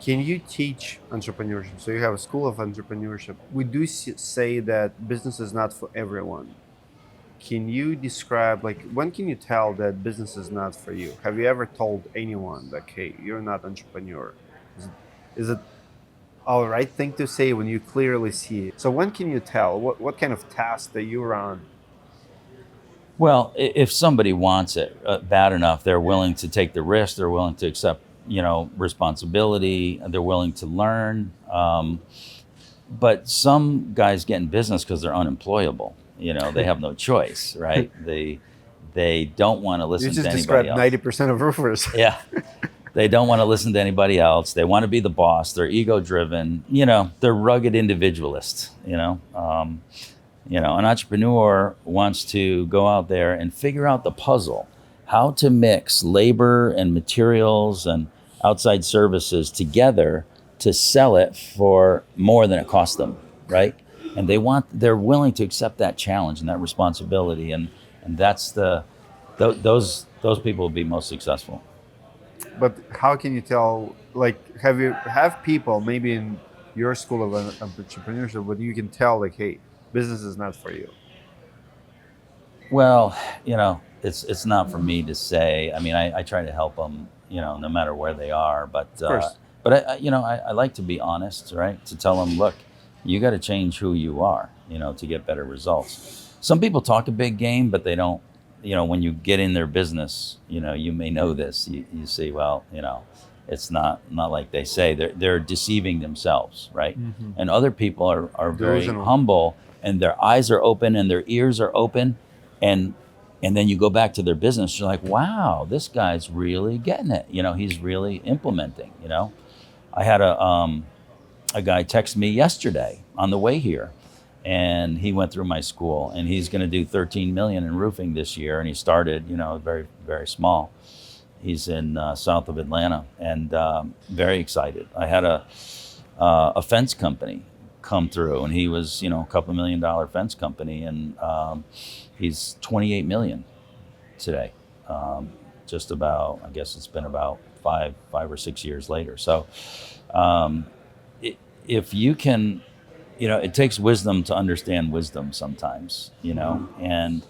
Can you teach entrepreneurship? So you have a school of entrepreneurship. We do say that business is not for everyone. Can you describe, like, when can you tell that business is not for you? Have you ever told anyone, like, hey, you're not entrepreneur? Is it, is it all right thing to say when you clearly see it? So when can you tell? What kind of task that you run? Well, if somebody wants it bad enough, they're willing to take the risk. They're willing to accept, responsibility. They're willing to learn. But some guys get in business because they're unemployable. They have no choice, right? They don't want to You listen to just anybody described else. 90% of roofers. Yeah, they don't want to listen to anybody else. They want to be the boss. They're ego driven. They're rugged individualists. An entrepreneur wants to go out there and figure out the puzzle, how to mix labor and materials and outside services together to sell it for more than it costs them, right? And they're willing to accept that challenge and that responsibility, and that's those people will be most successful. But how can you tell? Like, have people maybe in your school of entrepreneurship, but you can tell, like, hey, business is not for you. Well, it's not for me to say. I mean, I try to help them, no matter where they are. But Of course, I like to be honest, right? To tell them, look, you got to change who you are, to get better results. Some people talk a big game, but they don't. When you get in their business, you may know this. You see, well, it's not like they say. They're deceiving themselves, right? And other people are very delusional. humble, and their eyes are open and their ears are open, and and then you go back to their business. You're like, wow, this guy's really getting it. He's really implementing. I had a guy text me yesterday on the way here, and he went through my school, and he's going to do 13 million in roofing this year, and he started, very very small. He's in south of Atlanta, and very excited. I had a fence company come through, and he was, a couple $1 million fence company, and he's 28 million today. Just about, I guess it's been about 5 or 6 years later. So if you can, it takes wisdom to understand wisdom sometimes, and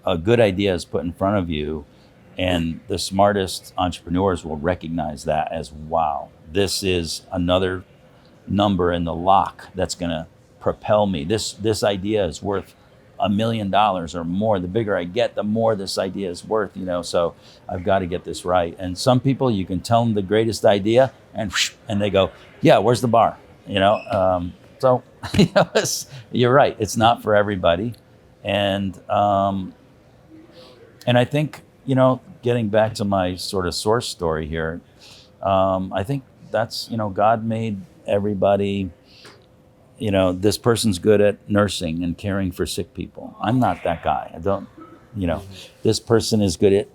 a good idea is put in front of you, and the smartest entrepreneurs will recognize that as, wow, this is another number in the lock that's going to propel me. This idea is worth $1 million or more. The bigger I get, the more this idea is worth. So I've got to get this right. And some people, you can tell them the greatest idea, and they go, yeah, where's the bar? So you're right. It's not for everybody, and I think, getting back to my sort of source story here, I think that's, God made everybody, this person's good at nursing and caring for sick people. I'm not that guy. I don't, this person is good at,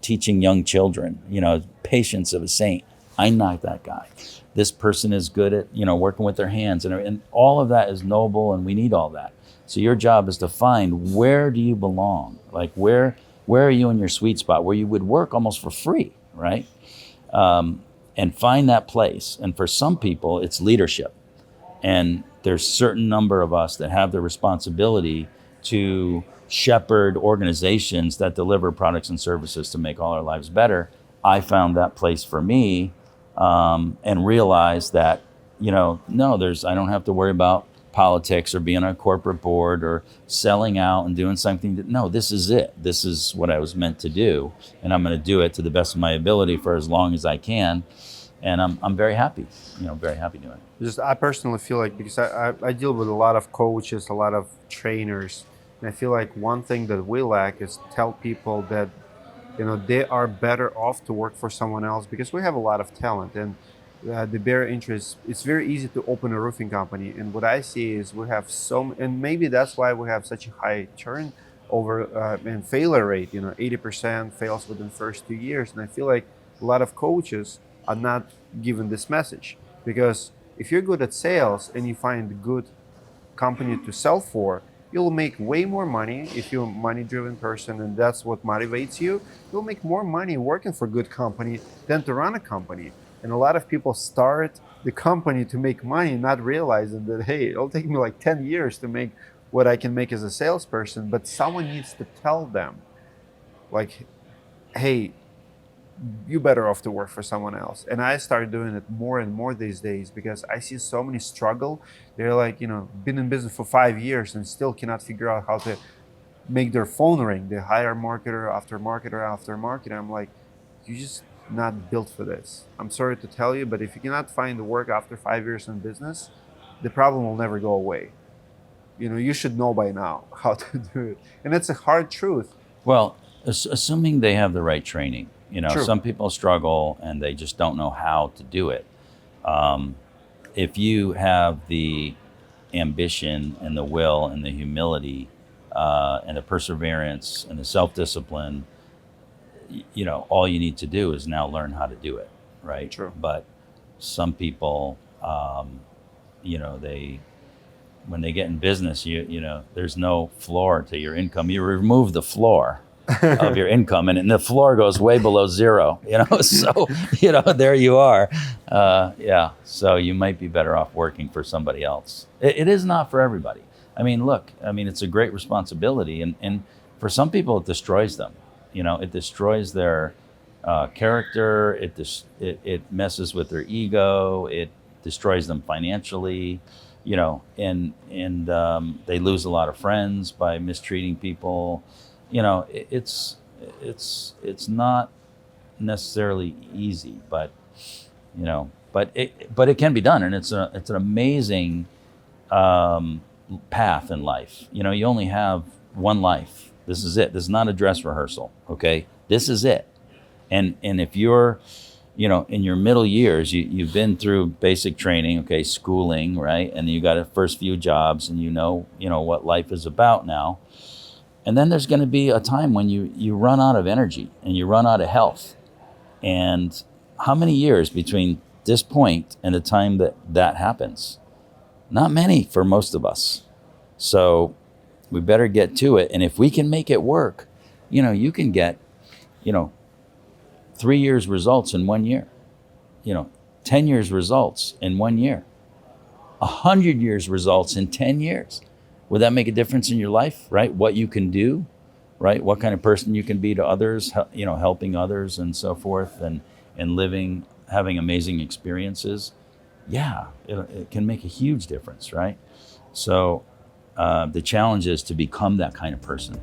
teaching young children, patience of a saint. I'm not that guy. This person is good at, working with their hands, and all of that is noble, and we need all that. So your job is to find, where do you belong? Like, where are you in your sweet spot, where you would work almost for free, right? And find that place. And for some people, it's leadership. And there's a certain number of us that have the responsibility to shepherd organizations that deliver products and services to make all our lives better. I found that place for me, and realized that, no, I don't have to worry about politics or being on a corporate board or selling out and doing something no, this is it. This is what I was meant to do, and I'm going to do it to the best of my ability for as long as I can. And I'm very happy, very happy doing it. Just, I personally feel like, because I deal with a lot of coaches, a lot of trainers, and I feel like one thing that we lack is tell people that, they are better off to work for someone else, because we have a lot of talent, and the bare interest, it's very easy to open a roofing company. And what I see is we have and maybe that's why we have such a high turnover and failure rate. 80% fails within the first 2 years. And I feel like a lot of coaches are not given this message, because if you're good at sales and you find a good company to sell for, you'll make way more money. If you're a money driven person and that's what motivates you, you'll make more money working for a good company than to run a company. And a lot of people start the company to make money, not realizing that, hey, it'll take me like 10 years to make what I can make as a salesperson. But someone needs to tell them, like, hey, you better off to work for someone else. And I started doing it more and more these days because I see so many struggle. They're like, been in business for 5 years and still cannot figure out how to make their phone ring. They hire marketer after marketer after marketer. I'm like, you just not built for this. I'm sorry to tell you, but if you cannot find the work after 5 years in business, the problem will never go away. You should know by now how to do it. And it's a hard truth. Well, assuming they have the right training, True. some people struggle and they just don't know how to do it. If you have the ambition and the will and the humility and the perseverance and the self-discipline, all you need to do is now learn how to do it, right? True. But some people, they when they get in business, there's no floor to your income. You remove the floor of your income, and the floor goes way below zero. So there you are. Yeah. So you might be better off working for somebody else. It is not for everybody. Look. It's a great responsibility, and for some people, it destroys them. It destroys their character. It messes with their ego. It destroys them financially. And they lose a lot of friends by mistreating people. It's not necessarily easy, but it can be done, and it's an amazing path in life. You only have one life. This is it. This is not a dress rehearsal. Okay, this is it. And if you're in your middle years, you've been through basic training, okay, schooling, right? And you got a first few jobs and you know what life is about now. And then there's going to be a time when you run out of energy and you run out of health. And how many years between this point and the time that happens? Not many for most of us. So we better get to it. And if we can make it work, you can get, 3 years results in 1 year, 10 years results in 1 year, 100 years results in 10 years. Would that make a difference in your life, right? What you can do, right? What kind of person you can be to others, helping others and so forth, and living, having amazing experiences. Yeah, it can make a huge difference, right? So the challenge is to become that kind of person.